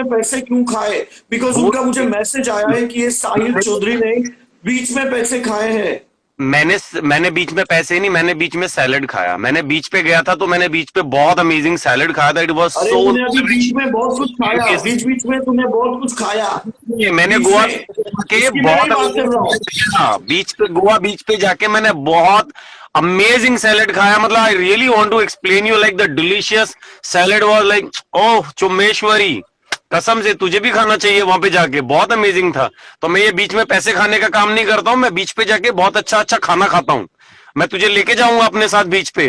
पैसे क्यों खाए? बिकॉज वो उनका मुझे मैसेज आया है कि ये साहिल चौधरी ने बीच में पैसे खाए हैं। मैंने बीच में पैसे नहीं, मैंने बीच में सैलेड खाया। मैंने बीच पे गया था तो मैंने बीच पे बहुत अमेजिंग सैलेड खाया था। इट वाज अरे सो तूने अभी बीच में बहुत कुछ खाया, नॉरिश। बीच बीच में तूने बहुत कुछ खाया मैंने बीच गोवा में, के उसकी मैं नहीं बहुत बात कर रहा हूँ। बीच पे, गोवा बीच पे जाके मैंने बहुत अमेजिंग सैलेड खाया। मतलब I really want to explain you, like the delicious salad was like, oh चुम्मेश्वरी, कसम से तुझे भी खाना चाहिए वहां पे जाके, बहुत अमेजिंग था। तो मैं ये बीच में पैसे खाने का काम नहीं करता हूँ, मैं बीच पे जाके बहुत अच्छा अच्छा खाना खाता हूँ। मैं तुझे लेके जाऊंगा अपने साथ बीच पे,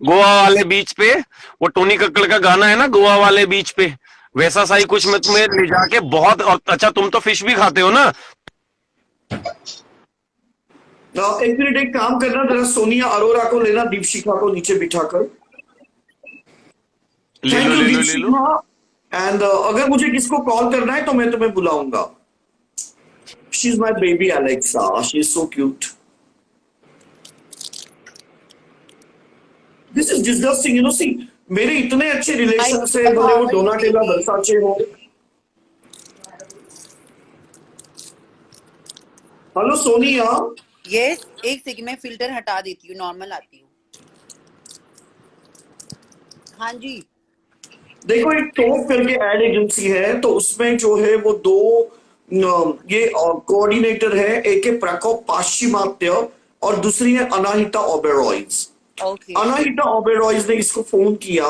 गोवा वाले बीच पे। वो टोनी कक्कड़ का गाना है ना, गोवा वाले बीच पे, वैसा सा ही कुछ मैं तुम्हें ले जाके बहुत। और अच्छा, तुम तो फिश भी खाते हो ना? एक मिनट, एक काम करना, जरा सोनिया अरोरा को लेना, दीपशिखा को नीचे बिठाकर। ले थैंक लो यू ले लो ले लो। दीपशिखा। एंड अगर मुझे किसको कॉल करना है तो मैं तुम्हें बुलाऊंगा। She is my baby Alexa, she is so cute. This is disgusting, you know. See, मेरे इतने अच्छे Hi, रिलेशन से, Deepak, भले how वो are you, Donatella baby? Versace हो। हेलो सोनिया। Yes, एक सेकंड में फिल्टर हटा देती हूँ, नॉर्मल आती हूँ। हाँ जी। देखो, एक टॉप करके एड एजेंसी है, तो उसमें जो है वो दो ये कोऑर्डिनेटर है। एक है प्रकोप पाश्चिमात्य और दूसरी है अनाहिता ओबेरॉयज। ओके अनाहिता ओबेरॉयज ने इसको फोन किया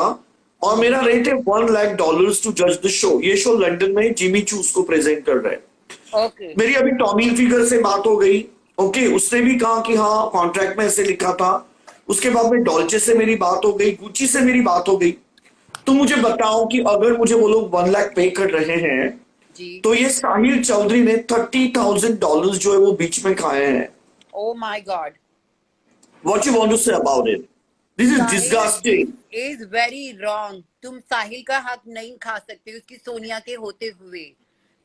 और मेरा रेट है $1 लाख टू जज द शो। ये शो लंदन में जिमी चू उसको प्रेजेंट कर रहे हैं। ओके मेरी अभी टॉमी फिगर से बात हो गई। ओके, उसने भी कहा कि हाँ कॉन्ट्रैक्ट में ऐसे लिखा था। उसके बाद में डॉल्चे से मेरी बात हो गई, गुची से मेरी बात हो गई। तो मुझे बताओ कि अगर मुझे वो लोग 1 लाख पे कर रहे हैं, जी। तो ये साहिल चौधरी ने $30,000 जो है वो बीच में खाए हैं। Oh my God. What you want to say about it? This is Sahil, disgusting. This is very wrong. तुम साहिल का हक नहीं खा सकते उसकी सोनिया के होते हुए।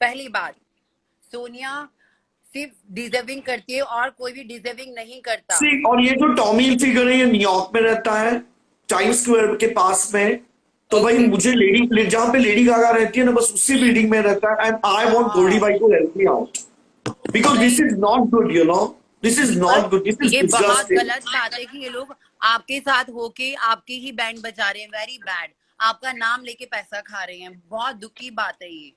पहली बात, सोनिया सिर्फ डिजर्विंग करती है और कोई भी डिजर्विंग नहीं करता। See, और ये जो टॉमी फिगर है ये न्यूयॉर्क में रहता है, टाइम्स स्क्वायर के पास में। तो भाई ओके मुझे जहां पे लेडी गागा रहती है ना, बस उसी बिल्डिंग में रहता है। एंड आई वांट गोल्डी हाँ बाई to help me out, because this नहीं is not good, you know. This is not Deepak, good, this is ये बहुत डिस्गस्टिंग। गलत बात है कि ये लोग आपके साथ होके आपके ही बैंड बजा रहे हैं। Very bad. आपका नाम लेके पैसा खा रहे हैं, बहुत दुख की बात है ये।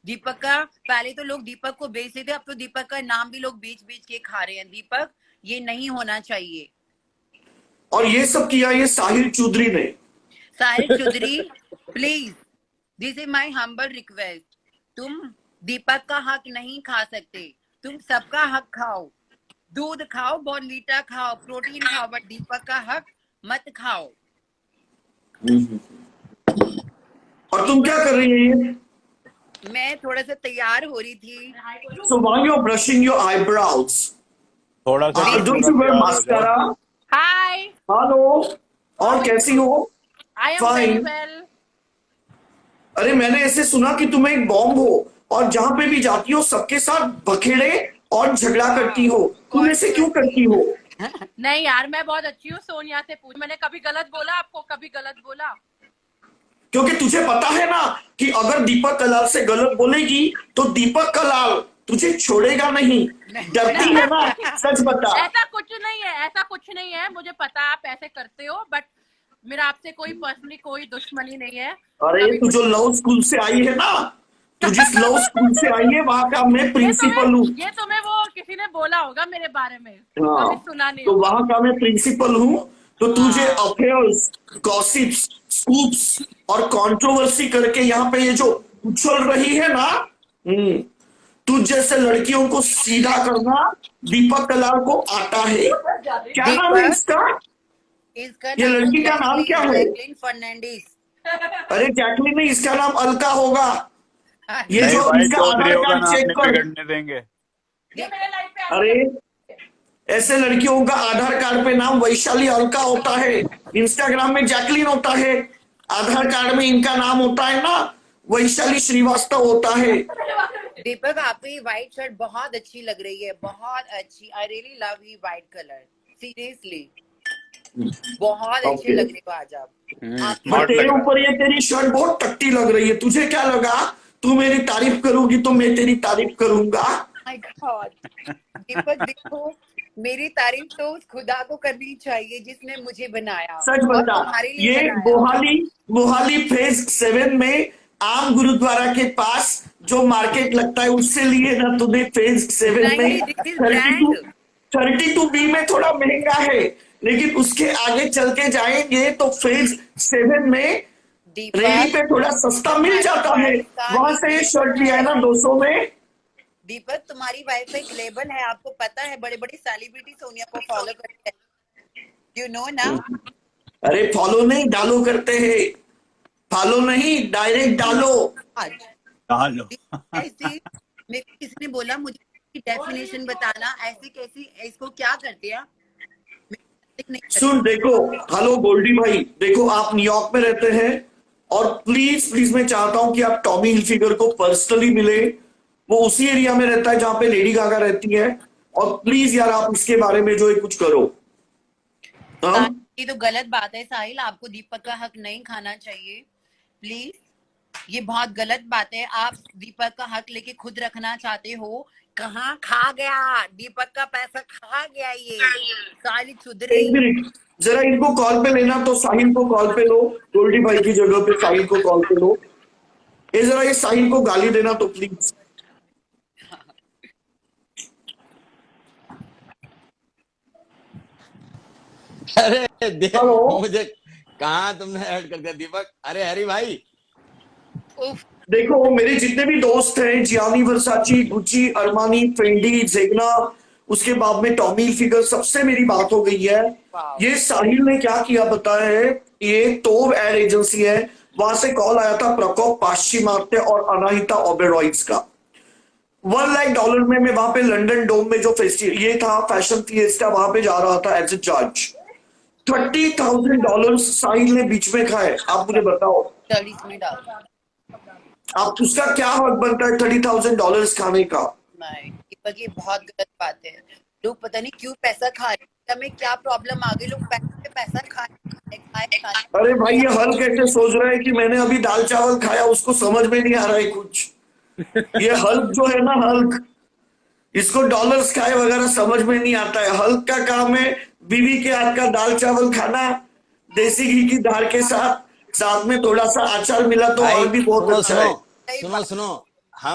दीपक का पहले तो लोग दीपक को बेचते थे, अब तो दीपक का नाम भी लोग बेच बेच के खा रहे हैं। दीपक, ये नहीं होना चाहिए। और ये सब किया ये साहिल चौधरी ने। Sahil Chaudhary, please, this is my humble request. तुम दीपक का हक नहीं खा सकते, तुम सबका हक खाओ। दूध खाओ, बॉर्नवीटा खाओ, प्रोटीन खाओ, बट दीपक का हक मत खाओ। और तुम क्या कर रही है? मैं थोड़ा सा तैयार हो रही थी। So while you are brushing your eyebrows, थोड़ा सा डोंट पूरा यू वेयर तैयार हो जाए। मास्कारा? हाय, हेलो, और कैसी हो? I am very fine. Well. अरे मैंने ऐसे सुना कि तुम एक बॉम्ब हो और जहां पे भी जाती हो सबके साथ बखेड़े और झगड़ा करती हो। तुम ऐसे क्यों करती हो? नहीं यार, मैं बहुत अच्छी हूँ। सोनिया से पूछ, मैंने कभी गलत बोला आपको? कभी गलत बोला? क्योंकि तुझे पता है ना कि अगर दीपक कलाल से गलत बोलेगी तो दीपक कलाल तुझे छोड़ेगा नहीं। डरती है ना? सच बता। ऐसा कुछ नहीं है, ऐसा कुछ नहीं है। मुझे पता है आप ऐसे करते हो, बट मेरा आपसे कोई पर्सनली कोई दुश्मनी नहीं है। अरे कभी तू कुछ जो लव स्कूल से आई है ना, तू जिस लव स्कूल से आई है वहां का मैं प्रिंसिपल हूँ। ये तुम्हें वो किसी ने बोला होगा मेरे बारे में, हाँ, कभी सुना नहीं तो होगा। वहां का मैं प्रिंसिपल हूँ। तो तुझे हाँ। अफेयर्स, गॉसिप्स, स्कूप्स और कंट्रोवर्सी करके यहाँ पे ये जो उछल रही है ना, तुझ जैसे लड़कियों को सीधा करना दीपक कलाल को आता है। क्या नाम है दीपक, इसका? इसका ये नाम है लड़की का नाम क्या जैकलीन, है? जैकलीन फर्नांडिस। अरे जैकलीन नहीं, इसका नाम अलका होगा। ये नहीं जो भाई, इसका आधार चौधरीयों का कार्ड नाम चेक नहीं कर। बिगड़ने देंगे। ये मेरे लाइफ पे अरे ऐसे लड़कियों का आधार कार्ड पे नाम वैशाली अलका होता है, इंस्टाग्राम में जैकलीन होता है, आधार कार्ड में इनका नाम होता है ना वैशाली श्रीवास्तव होता है। दीपक, आपकी ये व्हाइट शर्ट बहुत अच्छी लग रही है, बहुत अच्छी। I really love you white colour, seriously. बहुत अच्छे Okay. लग रहे हो आज आप। आपकी बट हॉट तेरे लग रहा ऊपर ये तेरी शर्ट बहुत टट्टी लग रही है, तुझे क्या लगा तू मेरी तारीफ करूंगी तो मैं तेरी तारीफ करूंगा? माय गॉड दीपक देखो, मेरी तारीफ तो उस खुदा को करनी चाहिए जिसने मुझे बनाया सच और बता, तुम्हारे लिए ये बनाया। मोहाली फेज 7 में आम गुरुद्वारा के पास जो मार्केट लगता है उससे लिए ना तूने फेज 7 में नहीं, दिस इज 32 ब्रांड। 32B में थोड़ा महंगा है, लेकिन उसके आगे चल के जाएंगे तो फेज 7 में रेडी दीपक पे थोड़ा सस्ता मिल तुम्हारी जाता है। वाइफ का वहां एक से ये लेबल शर्ट लिया है ना है। 200 में। दीपक तुम्हारी वाइफ का एक लेबल है, आपको पता है, बड़े बड़े सेलिब्रिटी सोनिया को फॉलो करते हैं, यू नो ना। अरे फॉलो नहीं डालो करते हैं, फॉलो नहीं डायरेक्ट डालो। आज डालो। ऐसी मेरे को किसी ने बोला मुझे डेफिनेशन बताना, ऐसी कैसी, इसको क्या करते हैं? नहीं करते। सुन देखो, हेलो गोल्डी भाई, देखो आप न्यूयॉर्क में रहते हैं और प्लीज प्लीज मैं चाहता हूं कि आप टॉमी हिलफिगर को पर्सनली मिले। वो उसी एरिया में रहता है जहां पे लेडी गागा रहती है, और प्लीज यार आप इसके बारे में जो है कुछ करो। हाँ? ये तो गलत बात है साहिल, आपको दीपक का हक नहीं खाना चाहिए प्लीज, ये बहुत गलत बात है। आप दीपक का हक लेके खुद रखना चाहते हो, कहाँ खा गया दीपक का पैसा, खा गया ये साली सुधरे। एक मिनट, जरा इनको कॉल पे लेना, तो साहिल को कॉल पे लो, गोल्डी भाई की जगह पे साहिल को कॉल पे लो। ये जरा ये साहिल को गाली देना तो प्लीज। अरे हेलो। मुझे कहाँ तुमने ऐड कर दिया दीपक? अरे हरी भाई, उफ, देखो मेरे जितने भी दोस्त हैं, जियानी वर्साची, गुच्ची, अरमानी, फेंडी, जेगना, उसके बाद में टॉमी हिलफिगर, सबसे मेरी बात हो गई है। वाह। ये साहिल ने क्या किया पता है, ये तोब एड एजेंसी है, वहां से कॉल आया था प्रकोप पाश्चिमात्य और अनाहिता ओबेरॉयज का। $1 लाख में मैं वहां पे लंदन डोम में जो फेस्टिवल ये था, फैशन फिएस्टा, वहां पे जा रहा था एज ए जज। $30,000 साहिल ने बीच में खाए। आप मुझे बताओ, 30 में डाल। आप उसका क्या हक बनता है $30,000 खाने का? नहीं दीपक, ये बहुत गलत बात है। लोग पता नहीं क्यों पैसा खा रहे हैं, हमें क्या प्रॉब्लम आ गई, लोग पैसे पे पैसा खाए। अरे भाई ये हल कैसे सोच रहा है कि मैंने अभी दाल चावल खाया, उसको समझ में नहीं आ रहा है कुछ। ये हल्क जो है ना, हल्क, इसको डॉलर्स खाए वगैरह समझ में नहीं आता है। हल्क का काम है बीवी के हाथ का दाल चावल खाना, देसी घी की धार के साथ, साथ में थोड़ा सा अचार मिला तो भाई और भी बहुत सुनो अच्छा है। सुनो सुनो सुनो,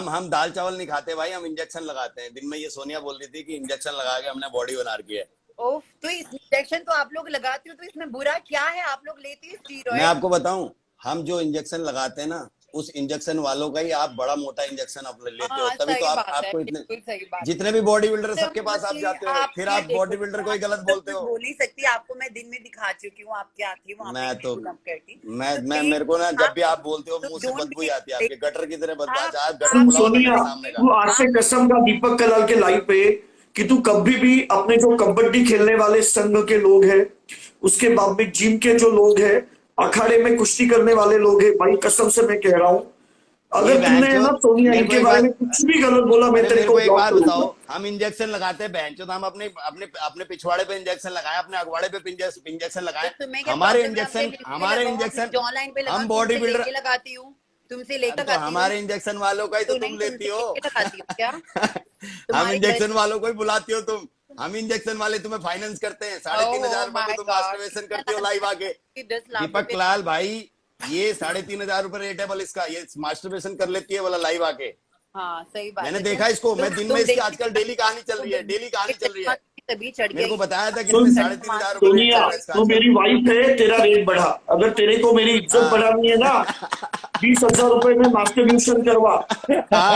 हम दाल चावल नहीं खाते भाई, हम इंजेक्शन लगाते हैं। दिन में ये सोनिया बोल रही थी कि इंजेक्शन लगा के हमने बॉडी बना रखी है। ओफ, तो इस इंजेक्शन तो आप लोग लगाते हो, तो इसमें बुरा क्या है? आप लोग लेते हो मैं स्टीरॉइड। आपको बताऊं, हम जो इंजेक्शन लगाते हैं ना, उस इंजेक्शन वालों का ही आप बड़ा मोटा इंजेक्शन आप लेते हो, हाँ, तभी सही तो बात है, आपको इतने, बिल्कुल सही बात है। जितने भी बॉडी बिल्डर तो सबके पास आप मुझे जाते हो, फिर ये आप देखो, बॉडी बिल्डर को ही गलत तो बोलते हो। बोल नहीं सकती, आपको मैं दिन में दिखा चुकी हूँ, आप क्या आती वहाँ मैं पे तो कम करती। मैं मेरे को ना, जब भी आप बोलते हो मुंह से don't बदबू ही be- आती है आपके, गटर की तरह बदबू। आप- आज गटर सुन बुलाओ ना सोनिया, मेरे सामने तू का। आज से कसम का दीपक कलाल के लाइव पे कि तू कभी भी अपने जो कबड्डी खेलने वाले संघ के लोग हैं, उसके बाद में जिम के जो लोग हैं, अखाड़े में कुश्ती करने वाले लोग हैं, भाई कसम से मैं कह रहा हूं, ये अगर तुमने बहनचोद, ना सोनिया मेरे को इनके एक बारे बात- में कुछ भी गलत बोला, मैं अरे तेरे मेरे को को एक ब्लॉक बात करूंगा। बताओ, हम इंजेक्शन लगाते हैं बहन चोद, हम अपने अपने अपने पिछवाड़े पे इंजेक्शन लगाए, अपने अगवाड़े पे इंजेक्शन लगाए। तो तुम्हें क्या हमारे प्रॉब्लम है? इंजेक्शन इंजेक्शन जॉ लाइन पे हम बॉडी बिल्डर, लगाती हूँ, तुमसे लेकर तो हमारे इंजेक्शन वालों का ही तो तुम लेती हो। लगाती हूँ क्या? हम तुम्हारे इंजेक्शन घर- वालों को ही बुलाती हो तुम। हम इंजेक्शन वाले तुम्हें फाइनेंस करते हैं, 3,500 रुपए my को तुम God. मास्टरबेशन करती हो लाइव आके। 10 लाख दीपक रुपए- लाल भाई, ये 3,500 रुपए रेट है बल इसका, ये मास्टरबेशन कर लेती है वाला लाइव आके। हाँ सही बात मैंने है। देखा इसको, मैं दिन में इसकी आजकल डेली कहानी चल रही है, डेली कहानी चल रही है। तभी चढ़ मेरे को गया। बताया था कि सुन, 3,500 रुपए रेट चल सोनिया रहा है इसका तू आजकल। मेरी वाइफ है, तेरा रेट बढ़ा। अगर तेरे को मेरी इज्जत हाँ। बढ़ानी है ना, 20,000 रुपए में मास्टरब्यूशन करवा।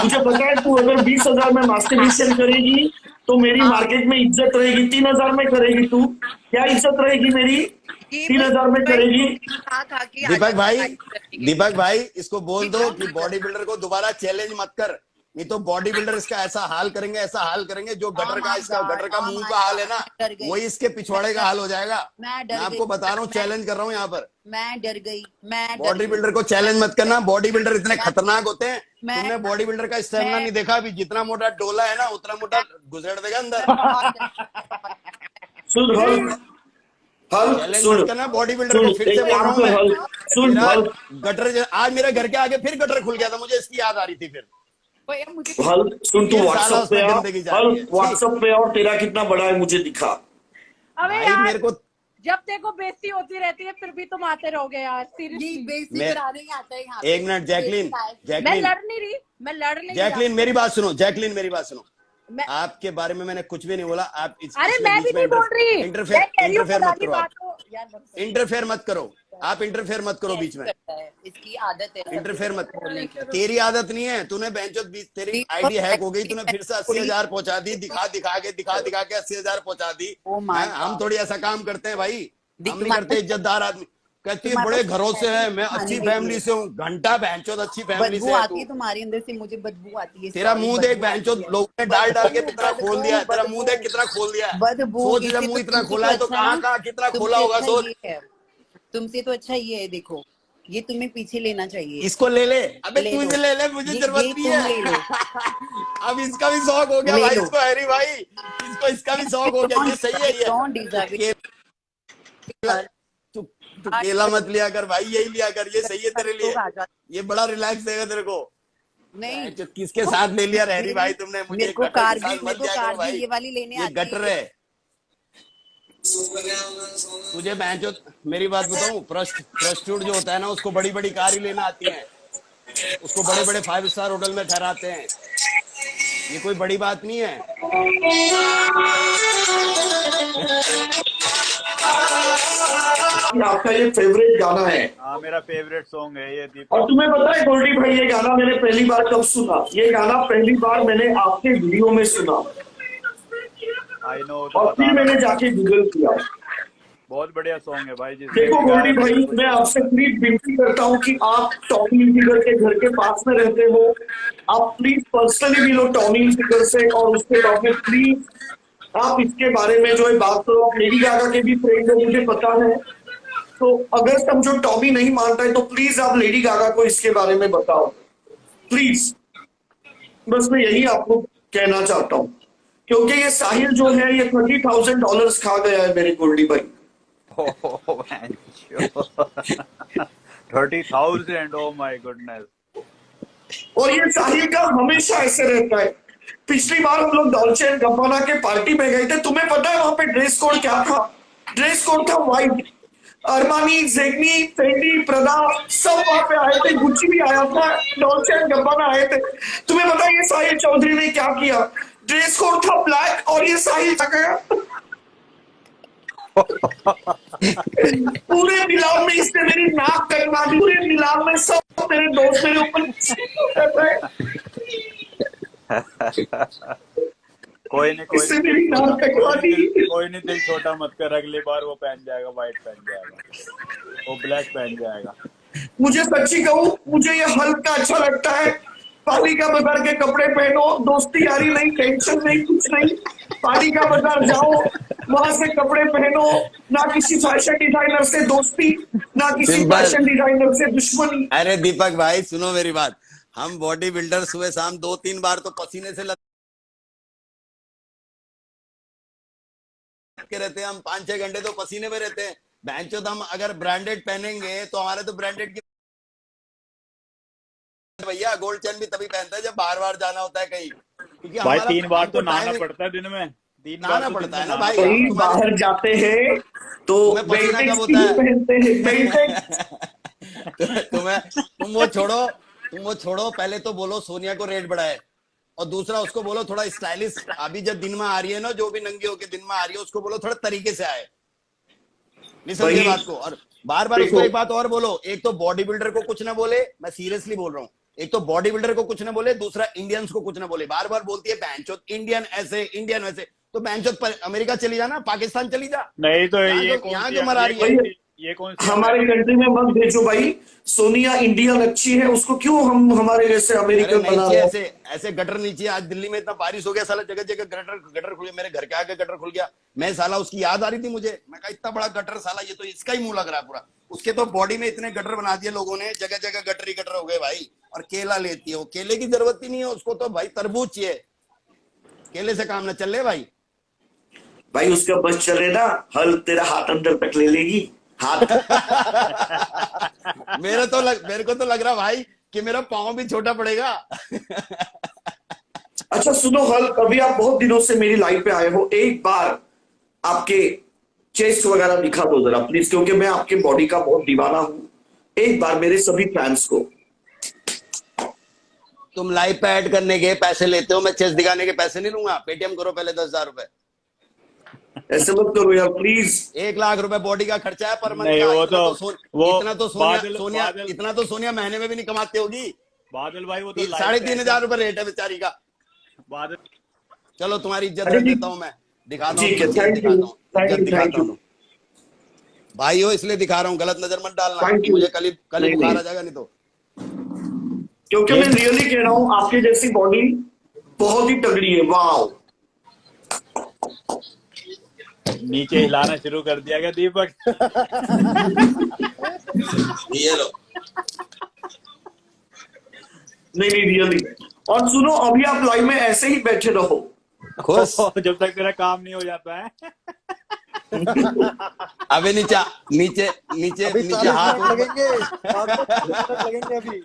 मुझे पता है तू अगर 20,000 में मास्टरब्यूशन करेगी तो मेरी मार्केट में इज्जत रहेगी। 3,000 में करेगी तू, क्या इज्जत रहेगी मेरी? 3,000 में करेगी। खा खा के दीपक भाई इसको बोल दो कि बॉडी बिल्डर को दोबारा चैलेंज मत कर, नहीं तो बॉडी बिल्डर इसका ऐसा हाल करेंगे, ऐसा हाल करेंगे, जो गटर का इसका गटर का मुंह का हाल है ना, डर गई। वही इसके पिछवाड़े का हाल हो जाएगा। मैं डर मैं आपको गई। बता रहा हूँ, चैलेंज कर रहा हूँ यहाँ पर। मैं डर गई। मैं डर बॉडी गई। बिल्डर को चैलेंज मत करना, बॉडी बिल्डर इतने खतरनाक होते हैं। मैं- तुमने बॉडी बिल्डर का स्टेमिना मैं- नहीं देखा अभी, जितना मोटा डोला है ना उतना मोटा गुजर देगा अंदर। सुन, हल्क हल्क चैलेंज सुन मत करना बॉडी बिल्डर सुन को, फिर एक से बोल रहा काम हूँ कर मैं। हल्क सुन मेरा हल्क गटर आज मेरे घर के आगे फिर गटर खुल गया था, मुझे इसकी याद आ रही थी फिर। भैया मुझे हल्क सुन तू फिर साला व्हाट्सएप पे उसमें आ गंदगी जा रही है। हल्क व्हाट्सएप पे और तेरा कितना बड़ा है मुझे दिखा। अबे भाई यार मेरे को जब देखो बेइज्जती होती रहती है फिर भी तुम आते रहोगे यार, ये सीरियसली। बेइज्जती मैं कराने ही आता है यहाँ पे। एक मिनट जैकलीन, मैं जैकलीन, लड़ नहीं रही, मैं लड़ नहीं रही जैकलीन आपसे। मेरी बात सुनो, जैकलीन मेरी बात सुनो। मैं आपके बारे में मैंने कुछ भी नहीं बोला, आप अरे इसमें मैं भी बीच में नहीं बोल रही, मैं कह रही हूँ इंटरफेयर मत पुरानी करो। आप बात हो यार। इंटरफेयर मत करो, आप इंटरफेयर मत करो बीच में, करता है, इसकी आदत है इंटरफेयर मत। बोलने की। तेरी आदत नहीं है, तूने बेंचो तेरी आईडी हैक हो गई, तूने फिर से 80,000 पहुंचा दी, दिखा दिखा के 80,000 पहुंचा दी। Oh my हैं? हम God. थोड़ी ऐसा काम करते हैं भाई, हम नहीं तुम्हारे करते इज्जतदार आदमी। कहती है तुम्हारे बड़े पास घरों से है, मैं खाने अच्छी के फैमिली लिए। से हूँ। घंटा बेंचो अच्छी फैमिली बदबू से है आती है तू। तुम्हारे अंदर से, मुझे बदबू आती है। तेरा Sorry, मुंह देख बदबू बेंचो, आती है। लोगों ने डाल डाल के बदबू, कितना खोल दिया है, तेरा मुंह देख कितना खोल दिया है। बदबू सोच इससे जब मुंह तो इतना तुमसे खोला है तो अच्छा कहाँ कहाँ कितना तुमसे खोला होगा, अच्छा सोच। ये है, तुमसे तो अच्छा ये है। देखो ये तुम्हें पीछे लेना चाहिए। इसको ले ले, अबे ले तू लो। इसे ले ले, मुझे ये जरूरत नहीं तुम ले लो। है। अब इसका भी शौक हो गया ले भाई, लो। इसको हैरी भाई, इसका भी शौक हो गया। ये सही है, ये डोंट डिजर्व इट। केला, तू तू केला मत लिया कर भाई, यही लिया कर, ये सही है तेरे लिए, ये बड़ा रिलैक्स देगा तेरे को। नहीं जो किसके साथ ले लिया रहरी भाई तुमने, मुझे मेरे को गटर के कारगिल, साथ मेरे मत को दिया करो भाई, कारगिल ये वाली लेने ये आती गटर है। तुझे बैंचो मेरी बात बताऊं, प्रस्टिट्यूट जो होता है ना, उसको बड़ी बड़ी कार ही लेना आती है, उसको बड़े बड़े 5 स्टार होटल में ठहराते हैं, ये कोई बड़ी बात नहीं है। आपका ये फेवरेट गाना है हाँ मेरा फेवरेट सॉन्ग है ये और दीपक। तुम्हें पता है गोल्डी भाई ये गाना मैंने पहली बार कब सुना? ये गाना पहली बार मैंने आपके वीडियो में सुना आई नो तो और फिर बताना, मैंने जाके गूगल किया। बहुत बढ़िया सॉन्ग है भाई। देखो गोल्डी भाई, मैं आपसे प्लीज विनती करता हूँ कि आप टॉमी हिलफिगर के घर के पास में रहते हो, आप प्लीज पर्सनली मिलो टॉमी हिलफिगर से और उसके बाद में प्लीज आप इसके बारे में जो है बात करो। आप लेडी गागा के भी फ्रेंड हो, मुझे पता है, तो अगर समझो टॉमी नहीं मानता है तो प्लीज आप लेडी गागा को इसके बारे में बताओ प्लीज। बस मैं यही आपको कहना चाहता हूँ, क्योंकि ये साहिल जो है ये $30,000 खा गया है मेरे गोल्डी भाई। 30,000, ओ माय गुडनेस। और ये साहिल का हमेशा ऐसे रहता है। पिछली बार हम लोग डॉल्चे एंड गब्बाना के पार्टी में गए थे, तुम्हें पता है वहां पे ड्रेस कोड क्या था? ड्रेस कोड था व्हाइट। अरमानी, जेगनी, फेंडी, प्रदा सब वहां पे आए थे, गुच्ची भी आया था, डॉल्चे एंड गब्बाना आए थे। तुम्हें पता है ये साहिल चौधरी ने क्या किया? ड्रेस कोड था ब्लैक और ये साहिल आ गया। पूरे मिलान में इसने मेरी नाक कटवा दी, पूरे मिलान में सब मेरे दोस्त मेरे ऊपर कर रहे हैं। कोई नहीं इससे मेरी नाक कटवा दी। कोई नहीं, दिल छोटा मत कर, अगली बार वो पहन जाएगा, व्हाइट पहन जाएगा, वो ब्लैक पहन जाएगा। मुझे सच्ची कहूं, मुझे ये हल्का अच्छा लगता है। पालिका बाजार के कपड़े पहनो, दोस्ती यारी नहीं, टेंशन नहीं, कुछ नहीं। पालिका बाजार जाओ, वहां से कपड़े पहनो, ना किसी फैशन डिजाइनर से दोस्ती, ना किसी सिंपल। फैशन डिजाइनर से दुश्मनी। अरे दीपक भाई सुनो मेरी बात, हम बॉडी बिल्डर सुबह शाम 2-3 बार तो पसीने से के रहते हैं, हम 5-6 घंटे तो पसीने में रहते हैं। बेंचो हम अगर ब्रांडेड पहनेंगे तो हमारे तो ब्रांडेड की भैया गोल्ड चेन भी तभी पहनता है जब बार बार जाना होता है कहीं, क्योंकि भाई हमारा 3 बार तो हमको नहाना टाइम पड़ता है दिन में, 3 बार नहाना तो पड़ता दिन है में ना भाई। कहीं पड़ता बाहर जाते हैं तो तुम्हें पसीना बेल्टेक्स कब होता की है? पहनते हैं, बेल्टेक्स। तुम वो छोड़ो, पहले तो बोलो सोनिया को रेट बढ़ाए, और दूसरा उसको बोलो थोड़ा स्टाइलिश, अभी जब दिन में आ रही है ना, जो भी नंगी होके दिन में आ रही है, उसको बोलो थोड़ा तरीके से आए, नहीं समझे वही- बात को। और बार बार उसको एक बात और बोलो, एक तो बॉडी बिल्डर को कुछ ना बोले, मैं सीरियसली बोल रहा हूँ, एक तो बॉडी बिल्डर को कुछ ना बोले, दूसरा इंडियंस को कुछ ना बोले। बार बार बोलती है बैंचोद इंडियन ऐसे इंडियन वैसे, तो बैंचोद अमेरिका चली जा ना, पाकिस्तान चली जा। नहीं तो यहाँ ये क्यों- कौन यहाँ सी क्यों मरा रही है? ये कौन सी हमारे कंट्री में मत भेजो भाई। सोनिया इंडियन अच्छी है, उसको क्यों हम हमारे जैसे अरे अमेरिकन नहीं बना चाहिए रहे? ऐसे ऐसे गटर नहीं चाहिए। आज दिल्ली में इतना बारिश हो गया, साला जगह जगह गटर गटर खुल गया, मेरे घर के आगे गटर खुल गया। मैं साला उसकी याद आ रही थी मुझे, मैं कहा इतना बड़ा गटर, साला ये तो इसका ही मुंह लग रहा है पूरा। उसके तो बॉडी में इतने गटर बना दिए लोगों ने, जगह जगह गटर ही गटर हो गए भाई। और केला लेती है वो, केले की जरूरत ही नहीं है उसको, तो भाई तरबूज चाहिए, केले से काम न चल रहे भाई। भाई उसका बस चले ना, हल तेरा हाथ अंदर तक ले लेगी, हाथ। मेरे को तो लग रहा भाई कि मेरा पाँव भी छोटा पड़ेगा। अच्छा सुनो हल, कभी आप बहुत दिनों से मेरी लाइव पे आए हो, एक बार आपके चेस्ट वगैरह दिखा दो जरा प्लीज, क्योंकि मैं आपके बॉडी का बहुत दीवाना हूं। एक बार मेरे सभी फैंस को। तुम लाइव पे ऐड करने के पैसे लेते हो, मैं चेस्ट दिखाने के पैसे नहीं लूंगा। पेटीएम करो पहले 10,000 रुपए। ऐसे मत करो यार प्लीज। 1 लाख रुपए बॉडी का खर्चा है पर मंथ नहीं, का। वो इतना तो बादल- इतना तो सोनिया महीने में भी नहीं कमाती होगी। बादल भाई वो तो 3,500 रुपए रेट है बेचारी का। बादल चलो तुम्हारी इज्जत अरे रख ठीक- देता हूँ, मैं दिखाता हूँ, ठीक है, इज्जत thank you, दिखाता हूँ, thank इज्जत you, दिखाता thank you. हूँ। भाई हो इसलिए दिखा रहा हूँ, गलत नजर मत डालना। Thank you. मुझे कल ही नहीं, बुखार नहीं। आ जाएगा नहीं तो। क्योंकि मैं रियली कह रहा हूं, आपकी जैसी बॉडी बहुत ही तगड़ी है। वाओ। नीचे हिलाना शुरू कर दिया क्या दीपक? ये लो। नहीं नहीं रियली। और सुनो, अभी आप लाइव में ऐसे ही बैठे रहो। खुश। जब तक तेरा काम नहीं हो जाता है। अबे नीचे नीचे नीचे नीचे हाथ लगेंगे लगेंगे अभी।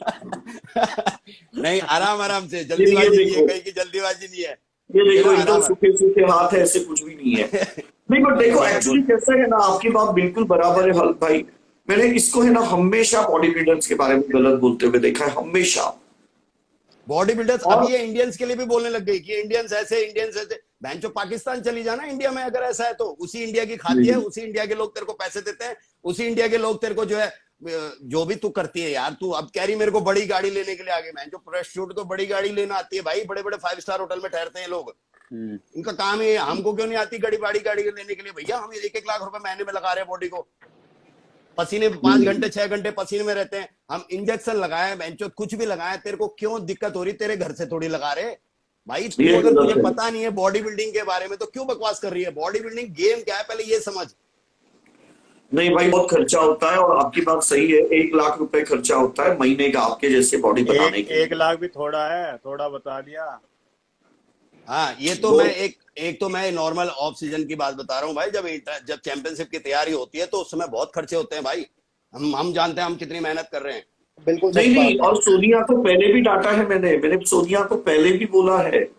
नहीं, आराम आराम से, जल्दीबाजी नहीं है, देखो। कहीं की जल्दीबाजी नहीं है। ये देखो आराम एकदम आराम। सूखे सूखे हाथ है, ऐसे कुछ भी नहीं है। नहीं बट देखो एक्चुअली कैसा है ना, आपकी बात बिल्कुल बराबर है हल भाई। मैंने इसको है ना हमेशा बॉडी बिल्डर्स के बारे में गलत बोलते हुए देखा है, हमेशा। बॉडी बिल्डर्स और- अभी ये इंडियंस के लिए भी बोलने लग गई कि इंडियंस ऐसे बहन जो पाकिस्तान चली जाना इंडिया में, अगर ऐसा है तो उसी इंडिया की खाती है, उसी इंडिया के लोग तेरे को पैसे देते हैं, उसी इंडिया के लोग तेरे को जो है जो भी तू करती है यार। तू अब कह रही मेरे को बड़ी गाड़ी लेने के लिए आगे, मैं जो प्रेस शूट को बड़ी गाड़ी लेना आती है भाई, बड़े बड़े 5 स्टार होटल में ठहरते हैं लोग, इनका काम है। हमको क्यों नहीं आती बड़ी गाड़ी लेने के लिए? भैया हम 1-1 लाख रुपए महीने में लगा रहे हैं बॉडी को, पसीने 5 घंटे 6 घंटे पसीने में रहते हैं हम, इंजेक्शन लगाए बेंचो कुछ भी लगाए, तेरे को क्यों दिक्कत हो रही? तेरे घर से थोड़ी लगा रहे भाई। तू ये अगर गलत तुझे है। पता नहीं है बॉडी बिल्डिंग के बारे में तो क्यों बकवास कर रही है? बॉडी बिल्डिंग गेम क्या है पहले ये समझ। नहीं भाई बहुत खर्चा होता है, और आपकी बात सही है, 1 लाख रुपए खर्चा होता है महीने का आपके जैसे बॉडी बनाने के। 1 लाख भी थोड़ा है, थोड़ा बता दिया। हाँ ये तो मैं एक तो मैं नॉर्मल ऑफ सीजन की बात बता रहा हूँ भाई। जब चैंपियनशिप की तैयारी होती है तो उस समय बहुत खर्चे होते हैं भाई। हम जानते हैं हम कितनी मेहनत कर रहे हैं। बिल्कुल नहीं सही नहीं, बात है। और सोनिया को पहले भी डांटा है मैंने सोनिया को पहले भी बोला है।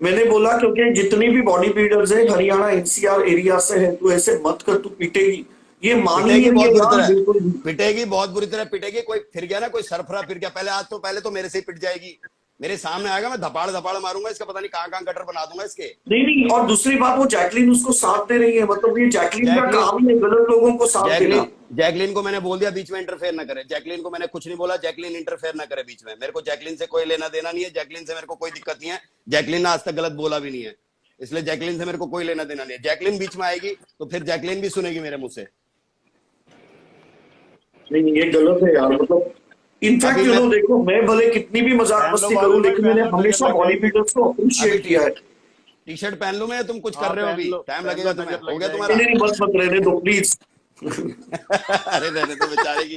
मैंने बोला क्योंकि जितनी भी बॉडी बिल्डर्स है हरियाणा एनसीआर एरिया से है, तू ऐसे मत कर, तू पीटेगी। ये मान पिटेगी बहुत बुरी लीजिए तरह, बिल्कुल। पिटेगी बहुत बुरी तरह पिटेगी। कोई फिर गया ना, कोई सरफरा फिर गया, पहले तो मेरे से ही पिट जाएगी। मेरे सामने आएगा, मैं धपाड़ मारूंगा इसका, पता नहीं कहाँ गटर बना दूंगा इसके। नहीं, और दूसरी बात वो जैकलीन उसको साथ दे रही है, मतलब ये जैकलीन का जैकलीन- काम है गलत लोगों को साथ देना। जैकलीन को मैंने बोल दिया बीच में इंटरफेयर ना करे। जैकलीन को मैंने कुछ नहीं बोला, जैकलीन इंटरफेयर ना करे बीच में। मेरे को जैकलीन से कोई लेना देना नहीं है, जैकलीन से मेरे को कोई दिक्कत नहीं है। जैकलीन ने आज तक गलत बोला भी नहीं है, इसलिए जैकलीन से मेरे को कोई लेना देना नहीं है। जैकलीन बीच में आएगी तो फिर जैकलीन भी सुनेगी मेरे मुंह से। नहीं ये गलत है यार, मतलब इनफैक्ट अभी यू नो मैं- देखो, मैं भले कितनी भी मजाक मस्ती करूं, लेकिन मैंने हमेशा बॉडी बिल्डर्स को अप्रिशिएट किया है। टी शर्ट पहन लूं मैं? तुम कुछ कर हाँ, रहे हो पहन अभी, लो, टाइम पहन लगेगा लो, तुम्हें। नजर लग हो गया जाएगी। तुम्हारा? नहीं बस मत रहने दो प्लीज। अरे रहने तो बेचारे की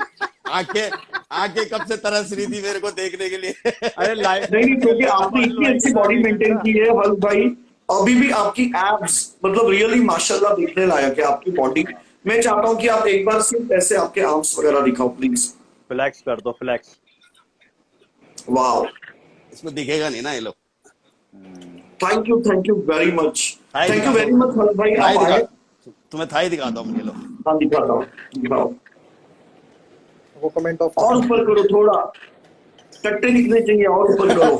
आंखें कब से तरस रही थी मेरे को देखने के लिए। अरे लाइव नहीं क्योंकि आपने इतनी अच्छी बॉडी मेंटेन की है हल भाई, अभी भी आपकी एब्स मतलब रियली माशाल्लाह देखने लायक है आपकी बॉडी। मैं चाहता हूं कि आप एक बार सिर्फ ऐसे आपके आर्म्स वगैरह दिखाओ प्लीज। फ्लैक्स कर दो, फ्लैक्स। वाओ, इसमें दिखेगा नहीं ना ये लोग। थैंक यू वेरी मच, थाई थैंक यू दिखा वेरी दो। मच हल भाई। थाई आप आए, दिखा, तुम्हें थाई दिखाता हूँ ये लो। हाँ दिखाता हूँ, दिखाओ। वो कमेंट ऑफ और ऊपर करो थोड़ा, कट्टे दिखने चाहिए, और ऊपर करो।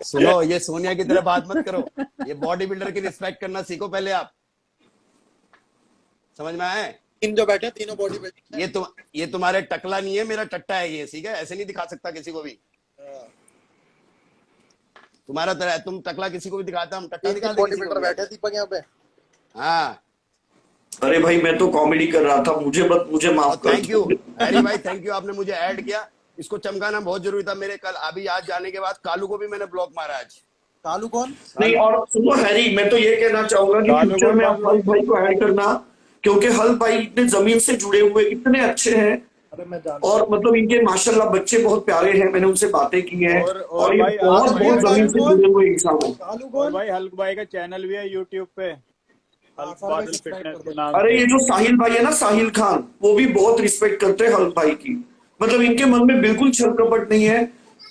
सुनो, ये सोनिया की तरह बात मत करो। ये बॉडी बिल्डर की रिस्पेक्ट करना सीखो पहले आप। समझ में आए? तीन जो बैठे हैं, तीनों बॉडी बिल्डर। ये तुम्हारे टकला नहीं है, मेरा टट्टा है ये, ठीक है? ऐसे नहीं दिखा सकता किसी को भी। तुम्हारा तरह तुम टकला किसी को भी दिखाता, हम टट्टा दिखा बॉडी बिल्डर बैठे हैं दीपक यहाँ पे। हाँ अरे भाई मैं तो कॉमेडी कर रहा था, मुझे माफ कर। थैंक यू हरी भाई, थैंक यू, आपने मुझे ऐड किया। इसको चमकाना बहुत जरूरी था। मेरे कल अभी आज जाने के बाद कालू को भी मैंने ब्लॉक मारा आज। कालू कौन? नहीं, और सुनो हैरी, मैं तो ये कहना चाहूंगा कि कालू फ्यूचर में को आप हल भाई को ऐड करना, क्योंकि हल भाई इतने जमीन से जुड़े हुए इतने अच्छे हैं अरे मैं जानता और मतलब इनके माशाल्लाह बच्चे बहुत प्यारे हैं, मैंने उनसे बातें की हैं और ये भाई बहुत आप बहुत जमीन से जुड़े हुए इंसान हैं। कालू और कौन? भाई हल्क भाई का चैनल भी है यूट्यूब पे, हल्क सारा भाई बादल सब्सक्राइब फिटनेस कर के दो। नाम अरे से। ये जो साहिल भाई है ना, साहिल खान, वो भी बहुत रिस्पेक्ट करते हैं हल्क भाई की। मतलब इनके मन में बिल्कुल छल कपट नहीं है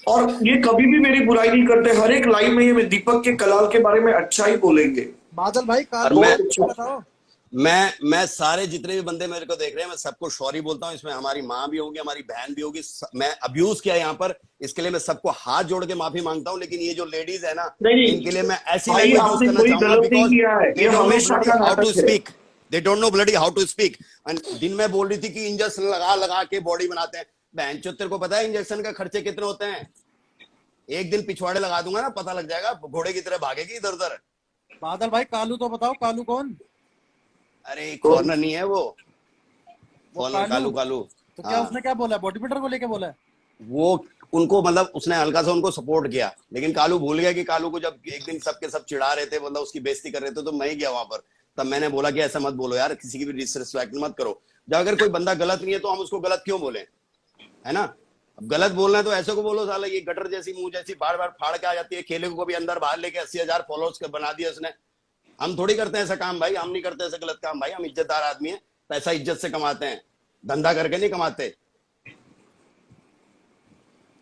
और ये कभी भी मेरी बुराई नहीं करते। हर एक लाइव में ये दीपक के कलाल के बारे में अच्छा ही बोलेंगे। बादल भाई और कालू मैं कौन बताओ। मैं सारे जितने भी बंदे मेरे को देख रहे हैं, मैं सबको सॉरी बोलता हूँ। इसमें हमारी माँ भी होगी, हमारी बहन भी होगी। मैं अब्यूज किया यहाँ पर, इसके लिए मैं सबको हाथ जोड़ के माफी मांगता हूँ। लेकिन ये जो लेडीज है ना, नहीं इनके लिए मैं ऐसी भाई, लैंग्वेज यूज आपने करना कोई चाहूंगा, गलत नहीं बिकॉज किया है, दे ये डोंट नो हमेशा ब्लडी का हाउ टू नाटक है। Speak. They don't know bloody how to speak. दिन में बोल रही थी कि इंजेक्शन लगा लगा के बॉडी बनाते हैं। बहन चो, तेरे को पता है इंजेक्शन का खर्चे कितने होते हैं? एक दिन पिछवाड़े लगा दूंगा ना, पता लग जाएगा, घोड़े की तरह भागेगी इधर उधर। बादल भाई कालू तो बताओ, कालू कौन? अरे कौन? फॉरनर नहीं है वो, वो फॉरनर कालू कालू। तो क्या हाँ, उसने क्या बोला, बॉडी बिल्डर को लेके बोला है? वो उनको मतलब उसने हल्का सा उनको सपोर्ट किया, लेकिन कालू भूल गया कि कालू को जब एक दिन सबके सब चिढ़ा रहे थे, मतलब उसकी बेइज्जती कर रहे थे, तो मैं ही गया वहां पर। तब मैंने बोला कि ऐसा मत बोलो यार, किसी की भी डिसरिस्पेक्ट मत करो। जब अगर कोई बंदा गलत नहीं है तो हम उसको गलत क्यों बोले, है ना? अब गलत बोलना है तो ऐसे को बोलो, साला ये गटर जैसी मुंह जैसी बार बार फाड़ के आ जाती है। खेले को भी अंदर बाहर लेके 80,000 फॉलोअर्स बना दिया उसने। हम थोड़ी करते हैं ऐसा काम भाई, हम नहीं करते ऐसा गलत काम भाई। हम इज्जतदार आदमी है, पैसा इज्जत से कमाते हैं, धंधा करके नहीं कमाते।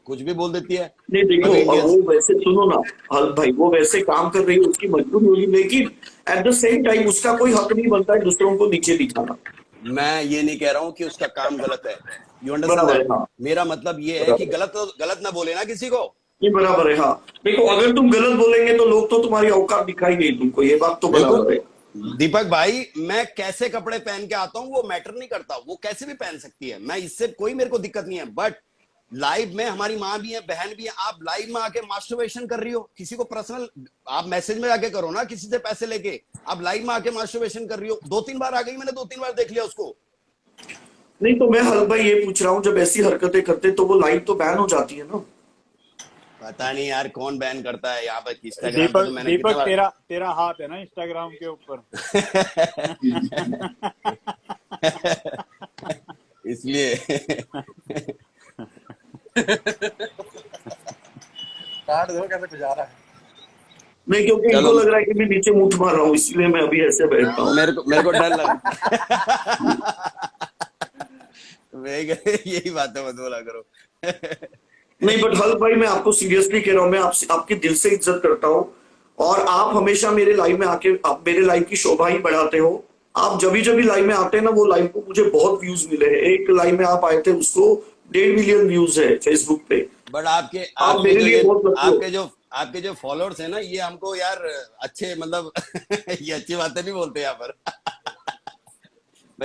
कुछ भी बोल देती है। नहीं देखो, मगर अब इंडियंस, वो वैसे सुनो ना हल्क भाई, वो वैसे काम कर रही है, उसकी मजबूरी होगी, लेकिन एट द सेम टाइम उसका कोई हक नहीं बनता है दूसरों को नीचे दिखाना। मैं ये नहीं कह रहा हूं कि उसका काम गलत है, यू अंडरस्टैंड बराबर है, दैट। हाँ मेरा मतलब ये है कि बराबर, गलत ना बोले ना किसी को। ये बराबर है। हाँ देखो, अगर तुम गलत बोलेंगे तो लोग तो तुम्हारी औकात दिखाई नहीं तुमको, ये बात तो बिल्कुल बराबर है। दीपक भाई, मैं कैसे कपड़े पहन के आता हूं वो मैटर नहीं करता, वो कैसे भी पहन सकती है, मैं इससे कोई मेरे को दिक्कत नहीं है। बट लाइव में हमारी माँ भी है, बहन भी है, आप लाइव में आके मास्टरबेशन कर रही हो, किसी को पर्सनल आप मैसेज में आके करो ना, किसी से पैसे लेके। आप लाइव में आके मास्टरबेशन कर रही हो, 2-3 बार आ गई, मैंने 2-3 बार देख लिया उसको। नहीं तो मैं हल्क भाई ये पूछ रहा हूँ, जब ऐसी हरकतें करते तो वो लाइव तो बैन हो जाती है ना। पता नहीं यार कौन बैन करता है यहाँ पर, इंस्टाग्राम पे दीपक तो मैंने कितने दीपक बार तेरा हाथ है ना इंस्टाग्राम के ऊपर। इसलिए काट दो, कैसे गुजारा है। नहीं, क्योंकि चलो, इनको लग रहा है कि मैं नीचे मुठ मार रहा हूँ, इसलिए मैं अभी ऐसे बैठता हूँ। मेरे को डर लगा। यही बात है, मत बोला करो। नहीं बट हल्क भाई, मैं आपको सीरियसली कह रहा हूँ, मैं आपसे आपके दिल से इज्जत करता हूँ और आप हमेशा मेरे लाइव में आके आप मेरे लाइव की शोभा ही बढ़ाते हो। आप जब भी लाइव में आते हैं ना, वो लाइव को मुझे बहुत व्यूज मिले हैं। एक लाइव में आप आए थे, उसको 1.5 मिलियन व्यूज है फेसबुक पे। बट आप मेरे लिए बहुत लकी हो। आपके जो फॉलोअर्स है ना, ये हमको यार अच्छे मतलब ये अच्छी बातें नहीं बोलते यहाँ पर।